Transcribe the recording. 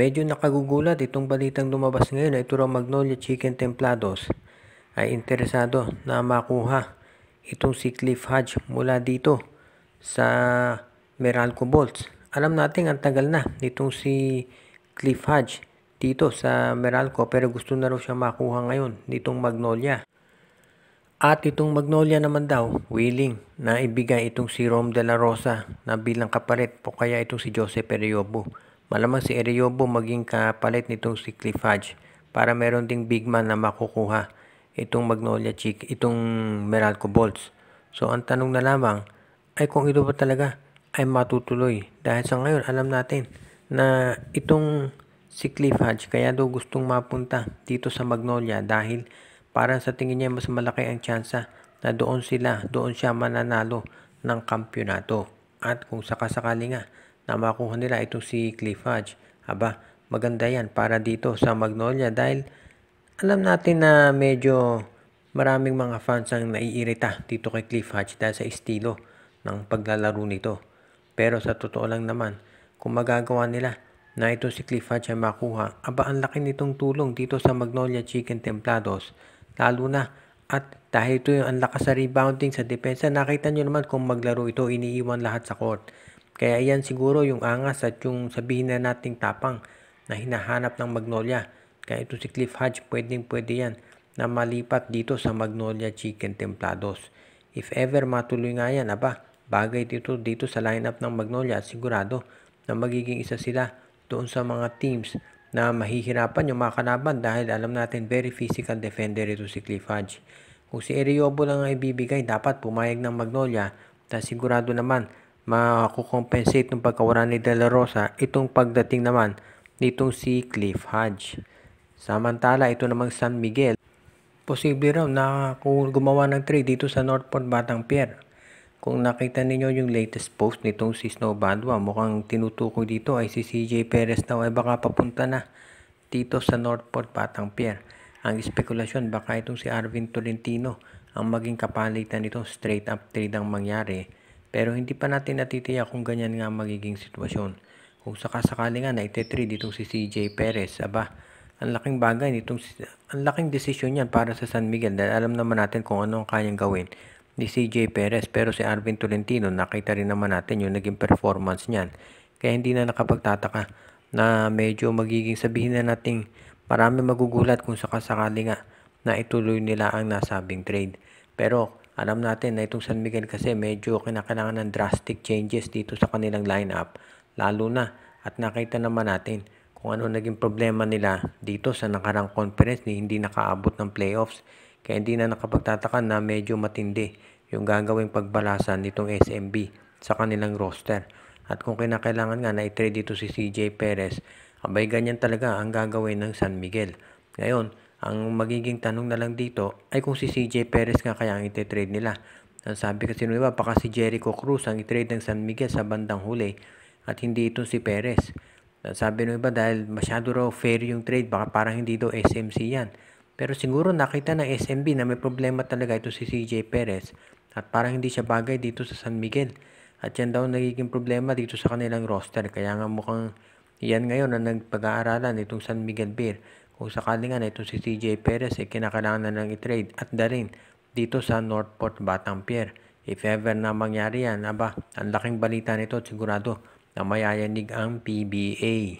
Medyo nakagugulat itong balitang lumabas ngayon na ito raw Magnolia Chicken Templados ay interesado na makuha itong si Cliff Hodge mula dito sa Meralco Bolts. Alam natin ang tagal na nitong si Cliff Hodge dito sa Meralco pero gusto na raw siya makuha ngayon nitong Magnolia. At itong Magnolia naman daw, willing na ibigay itong si Rom de la Rosa na bilang kapalit o kaya itong si Joseph Eriobo. Malamang si Eriobo maging kapalit nitong si Cliff Hodge para meron ding big man na makukuha itong Magnolia Chick, itong Meralco Bolts. So ang tanong na lamang ay kung ito ba talaga ay matutuloy. Dahil sa ngayon alam natin na itong si Cliff Hodge kaya daw gustong mapunta dito sa Magnolia dahil para sa tingin niya mas malaki ang tsansa na doon siya mananalo ng kampyonato. At kung sakasakali nga na makuha nila itong si Cliff Hodge, maganda yan para dito sa Magnolia dahil alam natin na medyo maraming mga fans ang naiirita dito kay Cliff Hodge dahil sa estilo ng paglalaro nito. Pero sa totoo lang naman, kung magagawa nila na ito si Cliff Hodge ay makuha, ang laki nitong tulong dito sa Magnolia Chicken Templados. Lalo na at dahil ito yung ang lakas sa rebounding sa depensa, nakita nyo naman kung maglaro ito, iniiwan lahat sa court. Kaya yan siguro yung angas at yung sabihin na nating tapang na hinahanap ng Magnolia. Kaya ito si Cliff Hodge, pwede yan na malipat dito sa Magnolia Chicken Templados. If ever matuloy nga yan, bagay dito sa lineup ng Magnolia at sigurado na magiging isa sila doon sa mga teams na mahihirapan yung mga kalaban dahil alam natin very physical defender ito si Cliff Hodge. Kung si Eriobo lang ang ibibigay, dapat pumayag ng Magnolia dahil sigurado naman makukompensate ng pagkawala ni De La Rosa itong pagdating naman nitong si Cliff Hodge. Samantala, ito namang San Miguel, posible raw na kung gumawa ng trade dito sa Northport Batang Pier. Kung nakita ninyo yung latest post nitong si Snow Badwa, mukhang tinutukoy dito ay si CJ Perez daw ay baka papunta na dito sa Northport Batang Pier. Ang spekulasyon baka itong si Arvin Tolentino ang maging kapalitan nito, straight up trade ang mangyari. Pero hindi pa natin natitiyak kung ganyan nga magiging sitwasyon. Kung sakasakali nga na ite-trade itong si CJ Perez, ang laking bagay nitong, ang laking desisyon yan para sa San Miguel dahil alam naman natin kung ano ang kayang gawin ni CJ Perez. Pero si Arvin Tolentino, nakita rin naman natin yung naging performance niyan. Kaya hindi na nakapagtataka na medyo magiging sabihin na nating marami magugulat kung sakasakali nga na ituloy nila ang nasabing trade. Pero alam natin na itong San Miguel kasi medyo kinakailangan ng drastic changes dito sa kanilang lineup. Lalo na at nakita naman natin kung ano naging problema nila dito sa nakarang conference ni hindi nakaabot ng playoffs. Kaya hindi na nakapagtataka na medyo matindi yung gagawing pagbalasan nitong SMB sa kanilang roster. At kung kinakailangan nga na i-trade dito si CJ Perez, ganyan talaga ang gagawin ng San Miguel. Ngayon, ang magiging tanong na lang dito ay kung si CJ Perez nga kaya ang i-trade nila. Ang sabi kasi nung iba, baka si Jericho Cruz ang i-trade ng San Miguel sa bandang huli at hindi ito si Perez. Ang sabi nung iba, dahil masyado raw fair yung trade, baka parang hindi daw SMC yan. Pero siguro nakita ng SMB na may problema talaga ito si CJ Perez at parang hindi siya bagay dito sa San Miguel. At yan daw nagiging problema dito sa kanilang roster. Kaya nga mukhang yan ngayon ang nagpag-aaralan itong San Miguel Beer. Kung sakali nga na itong si CJ Perez kinakailangan na lang i-trade at dalhin dito sa Northport Batang Pier. If ever na mangyari yan, ang laking balita nito at sigurado na mayayanig ang PBA.